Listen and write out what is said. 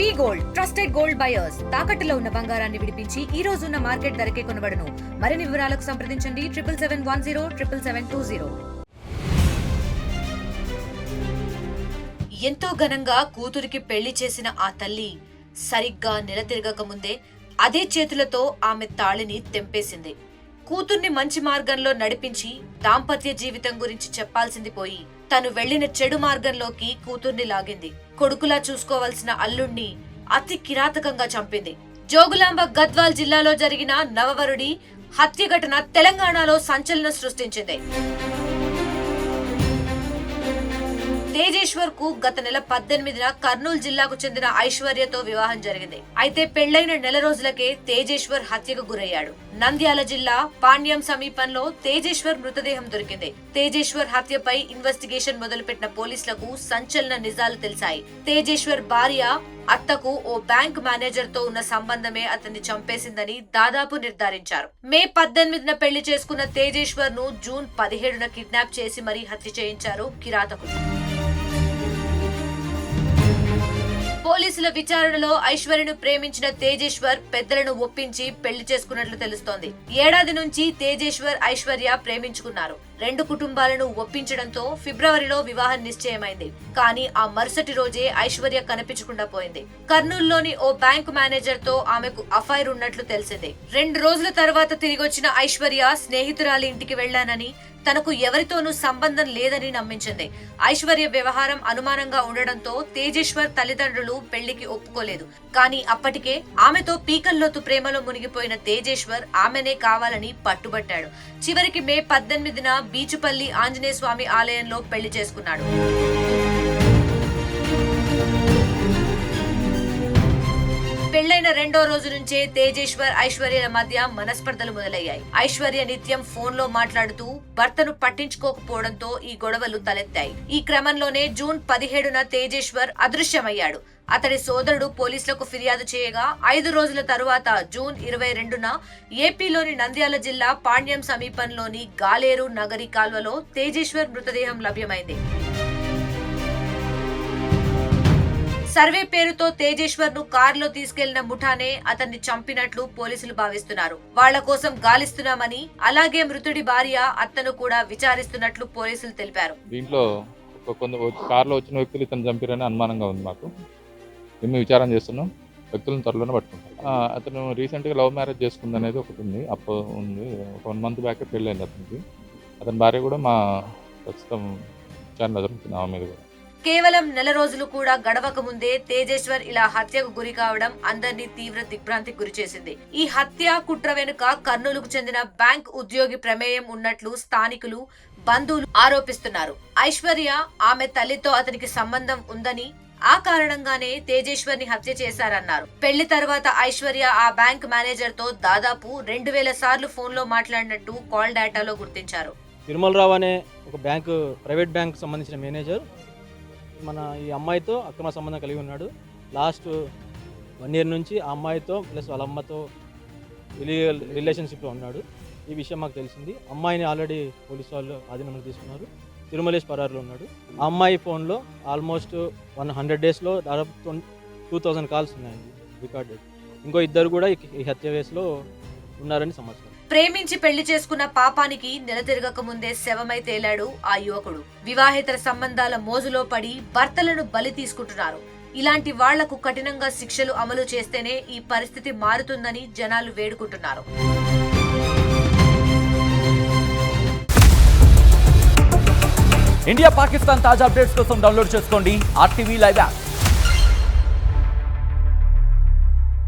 వి gold trusted gold buyers తాకట్టులో ఉన్న బంగారాన్ని విడిపించి ఈ రోజు ఉన్న మార్కెట్ ధరకే కొనబడును. మరిన్ని వివరాలకు సంప్రదించండి 7771077720. ఎంతో ఘనంగా కూతురికి పెళ్లి చేసిన ఆ తల్లి సరిగ్గా నెల తిరగక ముందే అదే చేతులతో ఆమె తాళిని తెంపేసింది. కూతుర్ని మంచి మార్గంలో నడిపించి దాంపత్య జీవితం గురించి చెప్పాల్సింది పోయి తను వెళ్లిన చెడు మార్గంలోకి కూతుర్ని లాగింది. కొడుకులా చూసుకోవాల్సిన అల్లుణ్ణి అతి కిరాతకంగా చంపింది. జోగులాంబ గద్వాల్ జిల్లాలో జరిగిన నవవరుడి హత్య ఘటన తెలంగాణలో సంచలనం సృష్టించింది. తేజేశ్వర్ కు గత నెల 18న కర్నూలు జిల్లాకు చెందిన ఐశ్వర్యతో వివాహం జరిగింది. అయితే పెళ్లైన నెల రోజులకే తేజేశ్వర్ హత్యకు గురయ్యాడు. నంద్యాల జిల్లా పాణ్యం సమీపంలో తేజేశ్వర్ మృతదేహం దొరికింది. తేజేశ్వర్ హత్యపై ఇన్వెస్టిగేషన్ మొదలుపెట్టిన పోలీసులకు సంచలన నిజాలు తెలిసాయి. తేజేశ్వర్ భార్య అత్తకు ఓ బ్యాంక్ మేనేజర్ తో ఉన్న సంబంధమే అతన్ని చంపేసిందని దాదాపు నిర్ధారించారు. మే 18న పెళ్లి చేసుకున్న తేజేశ్వర్ ను జూన్ 17న కిడ్నాప్ చేసి మరీ హత్య చేయించారు కిరాతకులు. పోలీసుల విచారణలో ఐశ్వర్యను ప్రేమించిన తేజేశ్వర్ పెద్దలను ఒప్పించి పెళ్లి చేసుకున్నట్లు తెలుస్తోంది. ఏడాది నుంచి తేజేశ్వర్ ఐశ్వర్య ప్రేమించుకున్నారు. రెండు కుటుంబాలను ఒప్పించడంతో ఫిబ్రవరిలో వివాహం నిశ్చయమైంది. కానీ ఆ మరుసటి రోజే ఐశ్వర్య కనిపించకుండా పోయింది. కర్నూలులోని ఓ బ్యాంకు మేనేజర్ తో ఆమెకు అఫైర్ ఉన్నట్లు తెలిసింది. 2 రోజుల తర్వాత తిరిగొచ్చిన ఐశ్వర్య స్నేహితురాలి ఇంటికి వెళ్లానని, తనకు ఎవరితోనూ సంబంధం లేదని నమ్మించింది. ఐశ్వర్య వ్యవహారం అనుమానంగా ఉండడంతో తేజేశ్వర్ తల్లిదండ్రులు పెళ్లికి ఒప్పుకోలేదు. కానీ అప్పటికే ఆమెతో పీకల్లోతు ప్రేమలో మునిగిపోయిన తేజేశ్వర్ ఆమెనే కావాలని పట్టుబట్టాడు. చివరికి మే 18న బీచుపల్లి ఆంజనేయ స్వామి ఆలయంలో పెళ్లి చేసుకున్నాడు. పెళ్లైన 2వ రోజు నుంచే తేజేశ్వర్ ఐశ్వర్యల మధ్య మనస్పర్ధలు మొదలయ్యాయి. ఐశ్వర్య నిత్యం ఫోన్ లో మాట్లాడుతూ భర్తను పట్టించుకోకపోవడంతో ఈ గొడవలు తలెత్తాయి. ఈ క్రమంలోనే జూన్ 17న తేజేశ్వర్ అదృశ్యమయ్యాడు. అతడి సోదరుడు పోలీసులకు ఫిర్యాదు చేయగా 5 రోజుల తరువాత జూన్ 22న ఏపీలోని నంద్యాల జిల్లా పాణ్యం సమీపంలోని గాలేరు నగరి కాల్వలో తేజేశ్వర్ మృతదేహం లభ్యమైంది. సర్వే పేరుతో తేజేశ్వర్ ను కారులో తీసుకెళ్లిన ముఠానే అతన్ని చంపినట్లు పోలీసులు భావిస్తున్నారు. వాళ్ల కోసం గాలిస్తున్నామని, అలాగే మృతుడి భార్య అత్తను కూడా విచారిస్తున్నట్లు పోలీసులు తెలిపారు. దీంట్లో కారులో వచ్చిన వ్యక్తులు ఇతను చంపారని అనుమానంగా ఉంది. మాకు మేము విచారణ చేస్తున్నాం. వ్యక్తులను త్వరలోనే పట్టుకుంటాం. అతను రీసెంట్గా లవ్ మ్యారేజ్ చేసుకుంది అనేది ఒకటి ఉంది. అప్పుడు ఉంది. ఒక 1 మంత్ బ్యాక్ పెళ్ళైంది అతనికి. అతని భార్య కూడా మా ప్రస్తుతం విచారణ జరుగుతుంది ఆమె మీద కూడా. కేవలం నెల రోజులు కూడా గడవక ముందే తేజేశ్వర్ ఇలా హత్యకు గురి కావడం అందరినీ తీవ్ర దిగ్భ్రాంతికి గురి చేసింది. ఈ హత్య కుట్ర వెనుక కర్నూలుకు చెందిన బ్యాంక్ ఉద్యోగి ప్రమేయం ఉన్నట్లు స్థానికులు, బంధువులు ఆరోపిస్తున్నారు. ఐశ్వర్య ఆమె తల్లితో అతనికి సంబంధం ఉందని, ఆ కారణంగానే తేజేశ్వర్ ని హత్య చేశారన్నారు. పెళ్లి తర్వాత ఐశ్వర్య ఆ బ్యాంక్ మేనేజర్ తో దాదాపు 2000 సార్లు ఫోన్ లో మాట్లాడినట్టు కాల్ డేటాలో గుర్తించారు. తిరుమలరావు అనే ఒక ప్రైవేట్ బ్యాంక్ సంబంధించిన మేనేజర్ మన ఈ అమ్మాయితో అక్రమ సంబంధం కలిగి ఉన్నాడు. లాస్ట్ 1 year నుంచి ఆ అమ్మాయితో ప్లస్ వాళ్ళ అమ్మతో రిలేషన్షిప్లో ఉన్నాడు. ఈ విషయం మాకు తెలిసింది. అమ్మాయిని ఆల్రెడీ పోలీసు వాళ్ళు ఆధీనంలో తీసుకున్నారు. తిరుమలేష్ పరారులో ఉన్నాడు. ఆ అమ్మాయి ఫోన్లో ఆల్మోస్ట్ 100 daysలో దాదాపు 2000 కాల్స్ ఉన్నాయండి రికార్డెడ్. ఇంకో 2 కూడా ఈ హత్య కేసులో ఉన్నారని సమాచారం. ప్రేమించి పెళ్లి చేసుకున్న పాపానికి నెల తిరగక ముందే శవమై తేలాడు ఆ యువకుడు. వివాహేతర సంబంధాల మోజులో పడి భర్తలను బలి తీసుకుంటున్నారు. ఇలాంటి వాళ్లకు కఠినంగా శిక్షలు అమలు చేస్తేనే ఈ పరిస్థితి మారుతుందని జనాలు వేడుకుంటున్నారు. ఇండియా పాకిస్తాన్ తాజా అప్డేట్స్ కోసం డౌన్లోడ్ చేసుకోండి RTV లైవ్ యాప్.